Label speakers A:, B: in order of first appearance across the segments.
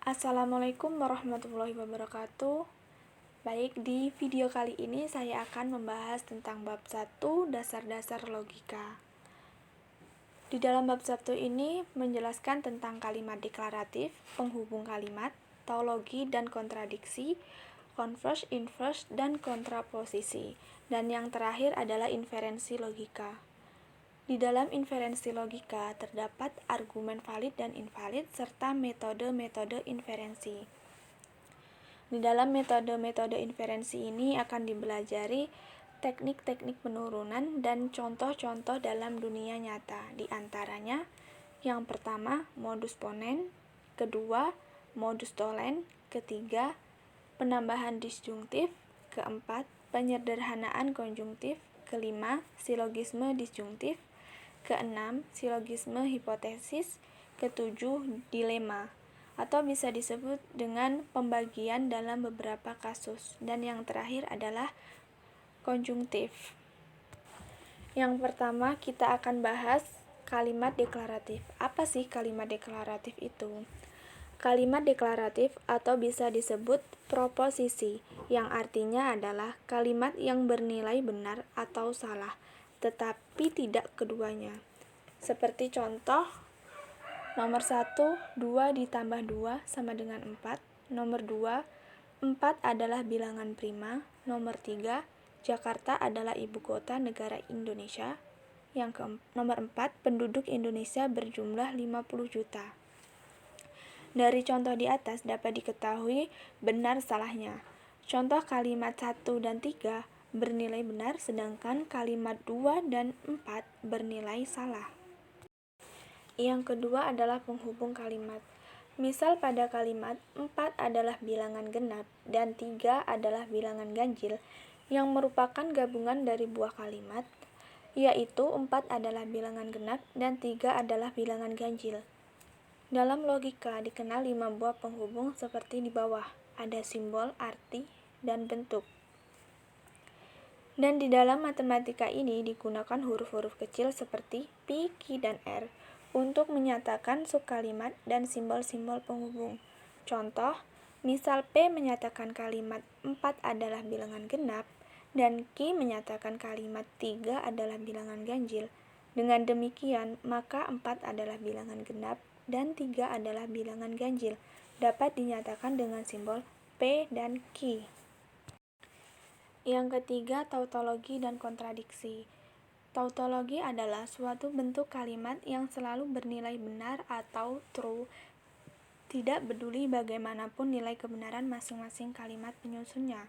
A: Assalamualaikum warahmatullahi wabarakatuh. Baik, di video kali ini saya akan membahas tentang bab 1 dasar-dasar logika. Di dalam bab 1 ini menjelaskan tentang kalimat deklaratif, penghubung kalimat, tautologi dan kontradiksi, converse, inverse, dan kontraposisi. Dan yang terakhir adalah inferensi logika. Di dalam inferensi logika terdapat argumen valid dan invalid serta metode-metode inferensi. Di dalam metode-metode inferensi ini akan dipelajari teknik-teknik penurunan dan contoh-contoh dalam dunia nyata. Di antaranya, yang pertama, modus ponen, kedua, modus tollens, ketiga, penambahan disjungtif, keempat, penyederhanaan konjungtif, kelima, silogisme disjungtif, keenam, silogisme hipotesis, ketujuh, dilema, atau bisa disebut dengan pembagian dalam beberapa kasus, dan yang terakhir adalah konjungtif. Yang pertama, kita akan bahas kalimat deklaratif. Apa sih kalimat deklaratif itu? Kalimat deklaratif atau bisa disebut proposisi, yang artinya adalah kalimat yang bernilai benar atau salah, tetapi tidak keduanya. Seperti contoh, nomor 1, 2 ditambah 2 sama dengan 4. Nomor 2, 4 adalah bilangan prima. Nomor 3, Jakarta adalah ibu kota negara Indonesia. Nomor 4, penduduk Indonesia berjumlah 50 juta. Dari contoh di atas dapat diketahui benar salahnya. Contoh kalimat 1 dan 3 bernilai benar, sedangkan kalimat 2 dan 4 bernilai salah. Yang kedua adalah penghubung kalimat. Misal pada kalimat 4 adalah bilangan genap dan 3 adalah bilangan ganjil yang merupakan gabungan dari buah kalimat, yaitu 4 adalah bilangan genap dan 3 adalah bilangan ganjil. Dalam logika dikenal 5 buah penghubung seperti di bawah, ada simbol, arti, dan bentuk. Dan di dalam matematika ini digunakan huruf-huruf kecil seperti Pi, Q, dan R untuk menyatakan subkalimat dan simbol-simbol penghubung. Contoh, misal P menyatakan kalimat 4 adalah bilangan genap dan Q menyatakan kalimat 3 adalah bilangan ganjil. Dengan demikian, maka 4 adalah bilangan genap dan 3 adalah bilangan ganjil. Dapat dinyatakan dengan simbol P dan Q. Yang ketiga, tautologi dan kontradiksi. Tautologi adalah suatu bentuk kalimat yang selalu bernilai benar atau true, tidak peduli bagaimanapun nilai kebenaran masing-masing kalimat penyusunnya.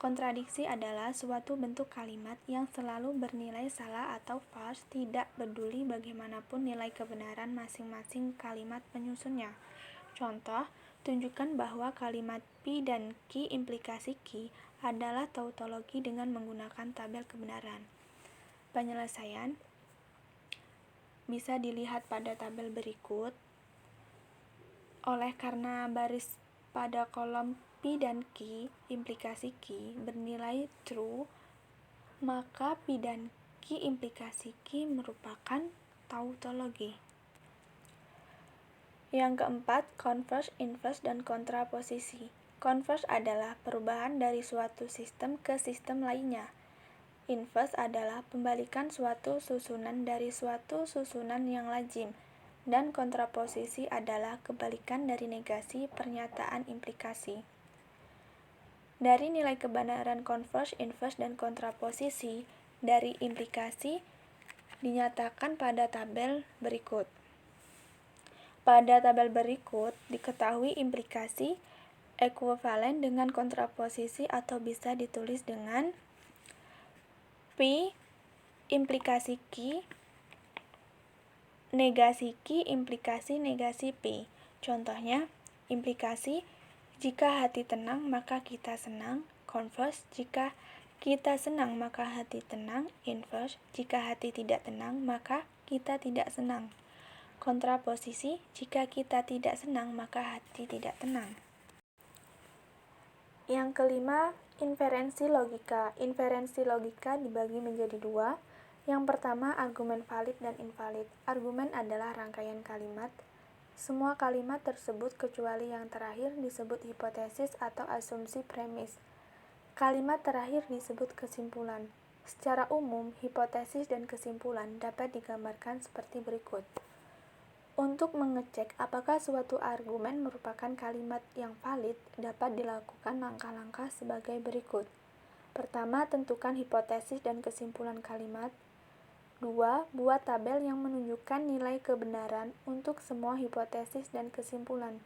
A: Kontradiksi adalah suatu bentuk kalimat yang selalu bernilai salah atau false, tidak peduli bagaimanapun nilai kebenaran masing-masing kalimat penyusunnya. Contoh, tunjukkan bahwa kalimat Pi dan Q implikasi Q adalah tautologi dengan menggunakan tabel kebenaran. Penyelesaian bisa dilihat pada tabel berikut. Oleh karena baris pada kolom Pi dan Q implikasi Q bernilai true, maka Pi dan Q implikasi Q merupakan tautologi. Yang keempat, converse, inverse, dan kontraposisi. Converse adalah perubahan dari suatu sistem ke sistem lainnya. Inverse adalah pembalikan suatu susunan dari suatu susunan yang lazim, dan kontraposisi adalah kebalikan dari negasi pernyataan implikasi. Dari nilai kebenaran converse, inverse, dan kontraposisi dari implikasi dinyatakan pada tabel berikut. Pada tabel berikut diketahui implikasi ekuivalen dengan kontraposisi atau bisa ditulis dengan Pi implikasi Q, negasi Q implikasi negasi P. Contohnya, implikasi jika hati tenang maka kita senang, converse jika kita senang maka hati tenang, inverse jika hati tidak tenang maka kita tidak senang. Kontraposisi jika kita tidak senang maka hati tidak tenang. Yang kelima, inferensi logika. Inferensi logika dibagi menjadi dua. Yang pertama, argumen valid dan invalid. Argumen adalah rangkaian kalimat Semua kalimat tersebut kecuali yang terakhir disebut hipotesis atau asumsi premis. Kalimat terakhir disebut kesimpulan. Secara umum, hipotesis dan kesimpulan dapat digambarkan seperti berikut. Untuk mengecek apakah suatu argumen merupakan kalimat yang valid, dapat dilakukan langkah-langkah sebagai berikut. Pertama, tentukan hipotesis dan kesimpulan kalimat. 2. Buat tabel yang menunjukkan nilai kebenaran untuk semua hipotesis dan kesimpulan.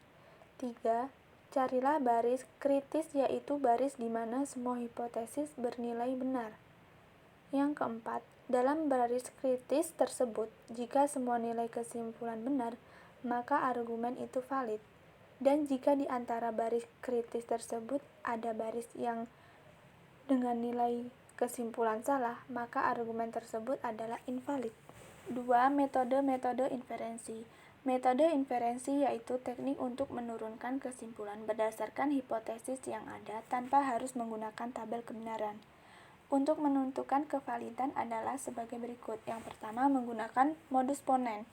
A: 3. Carilah baris kritis, yaitu baris di mana semua hipotesis bernilai benar. Yang keempat, dalam baris kritis tersebut, jika semua nilai kesimpulan benar, maka argumen itu valid. Dan jika di antara baris kritis tersebut ada baris yang dengan nilai kesimpulan salah, maka argumen tersebut adalah invalid. 2. Metode inferensi. Metode inferensi yaitu teknik untuk menurunkan kesimpulan berdasarkan hipotesis yang ada tanpa harus menggunakan tabel kebenaran. Untuk menentukan kevalidan adalah sebagai berikut. Yang pertama, menggunakan modus ponens.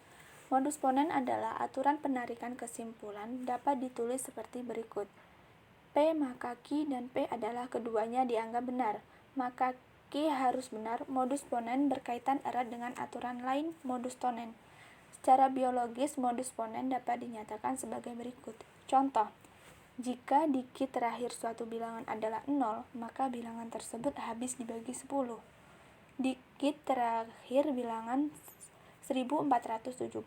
A: Modus ponens adalah aturan penarikan kesimpulan dapat ditulis seperti berikut. P maka Q dan P adalah keduanya dianggap benar, maka Q harus benar. Modus ponens berkaitan erat dengan aturan lain modus tonen. Secara biologis, modus ponens dapat dinyatakan sebagai berikut. Contoh, jika di Q terakhir suatu bilangan adalah 0, maka bilangan tersebut habis dibagi 10. Di Q terakhir bilangan 1470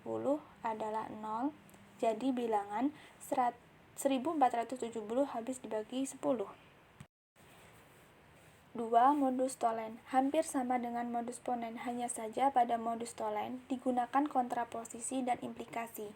A: adalah 0, jadi bilangan 1470 habis dibagi 10. 2. Modus tolen. Hampir sama dengan modus ponens, hanya saja pada modus tolen digunakan kontraposisi dan implikasi.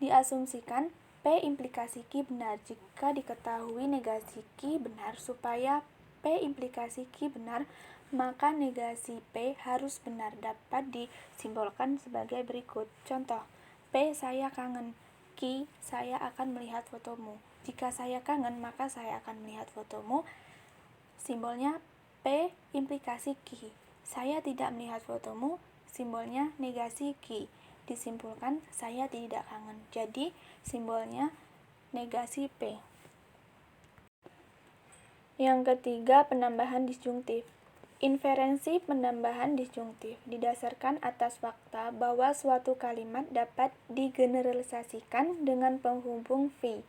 A: Diasumsikan P implikasi Q benar jika diketahui negasi Q benar. Supaya P implikasi Q benar, maka negasi P harus benar. Dapat disimbolkan sebagai berikut. Contoh, P saya kangen, Q saya akan melihat fotomu. Jika saya kangen, maka saya akan melihat fotomu. Simbolnya P implikasi Q. Saya tidak melihat fotomu, simbolnya negasi Q. Disimpulkan saya tidak kangen. Jadi simbolnya negasi P. Yang ketiga, penambahan disjungtif. Inferensi penambahan disjungtif didasarkan atas fakta bahwa suatu kalimat dapat digeneralisasikan dengan penghubung phi.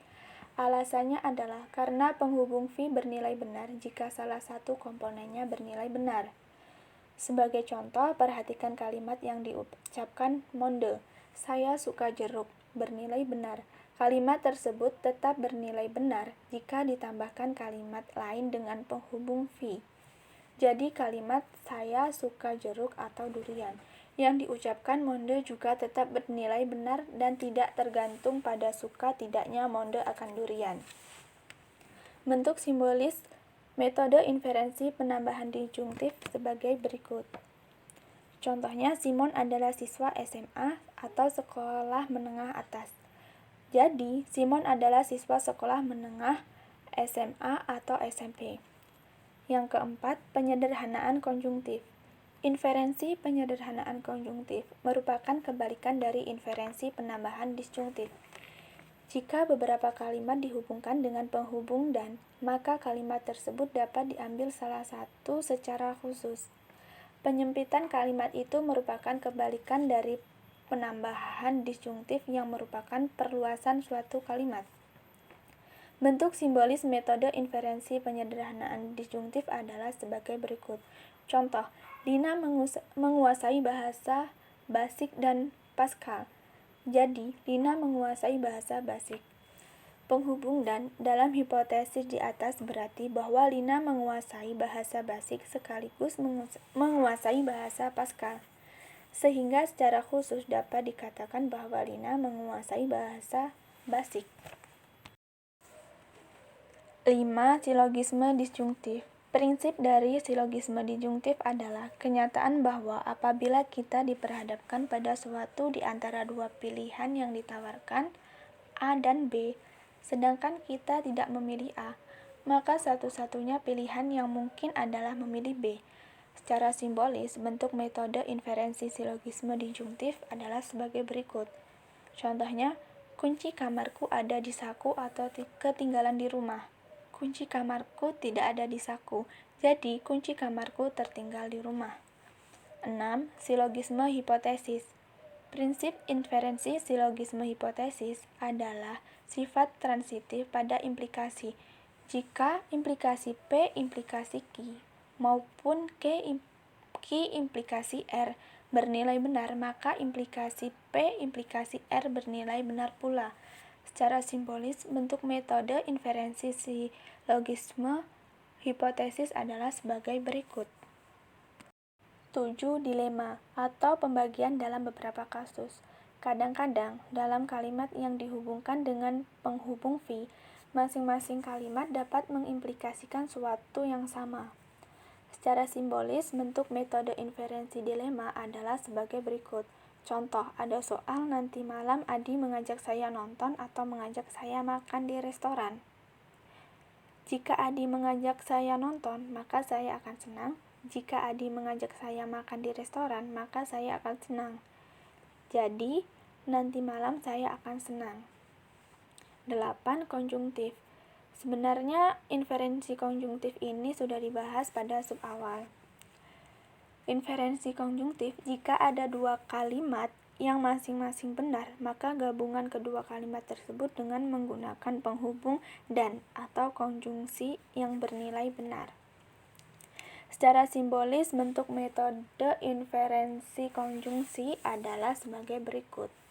A: Alasannya adalah karena penghubung phi bernilai benar jika salah satu komponennya bernilai benar. Sebagai contoh, perhatikan kalimat yang diucapkan Monde. Saya suka jeruk, bernilai benar. Kalimat tersebut tetap bernilai benar jika ditambahkan kalimat lain dengan penghubung phi. Jadi kalimat saya suka jeruk atau durian yang diucapkan Monde juga tetap bernilai benar dan tidak tergantung pada suka tidaknya Monde akan durian. Bentuk simbolis metode inferensi penambahan disjungtif sebagai berikut. Contohnya, Simon adalah siswa SMA atau sekolah menengah atas. Jadi, Simon adalah siswa sekolah menengah SMA atau SMP. Yang keempat, penyederhanaan konjungtif. Inferensi penyederhanaan konjungtif merupakan kebalikan dari inferensi penambahan disjungtif. Jika beberapa kalimat dihubungkan dengan penghubung dan, maka kalimat tersebut dapat diambil salah satu secara khusus. Penyempitan kalimat itu merupakan kebalikan dari penambahan disjungtif yang merupakan perluasan suatu kalimat. Bentuk simbolis metode inferensi penyederhanaan disjungtif adalah sebagai berikut. Contoh, Dina menguasai bahasa Basic dan Pascal. Jadi, Lina menguasai bahasa Basic. Penghubung dan dalam hipotesis di atas berarti bahwa Lina menguasai bahasa Basic sekaligus menguasai bahasa Pascal. Sehingga secara khusus dapat dikatakan bahwa Lina menguasai bahasa Basic. 5. Silogisme disjungtif. Prinsip dari silogisme disjungtif adalah kenyataan bahwa apabila kita diperhadapkan pada suatu di antara dua pilihan yang ditawarkan, A dan B, sedangkan kita tidak memilih A, maka satu-satunya pilihan yang mungkin adalah memilih B. Secara simbolis, bentuk metode inferensi silogisme disjungtif adalah sebagai berikut. Contohnya, Kunci kamarku ada di saku atau ketinggalan di rumah. Kunci kamarku tidak ada di saku, jadi kunci kamarku tertinggal di rumah. 6. Silogisme hipotesis. Prinsip inferensi silogisme hipotesis adalah sifat transitif pada implikasi. Jika implikasi P implikasi Q maupun Q implikasi R bernilai benar, maka implikasi P implikasi R bernilai benar pula. Secara simbolis, bentuk metode inferensi silogisme hipotesis adalah sebagai berikut. 7. Dilema atau pembagian dalam beberapa kasus. Kadang-kadang, dalam kalimat yang dihubungkan dengan penghubung V, masing-masing kalimat dapat mengimplikasikan suatu yang sama. Secara simbolis, bentuk metode inferensi dilema adalah sebagai berikut. Contoh, ada soal nanti malam Adi mengajak saya nonton atau mengajak saya makan di restoran. Jika Adi mengajak saya nonton, maka saya akan senang. Jika Adi mengajak saya makan di restoran, maka saya akan senang. Jadi, nanti malam saya akan senang. 8. Konjungtif. Sebenarnya, inferensi konjungtif ini sudah dibahas pada sub awal. Inferensi konjungtif, jika ada dua kalimat yang masing-masing benar, maka gabungan kedua kalimat tersebut dengan menggunakan penghubung dan atau konjungsi yang bernilai benar. Secara simbolis, bentuk metode inferensi konjungsi adalah sebagai berikut.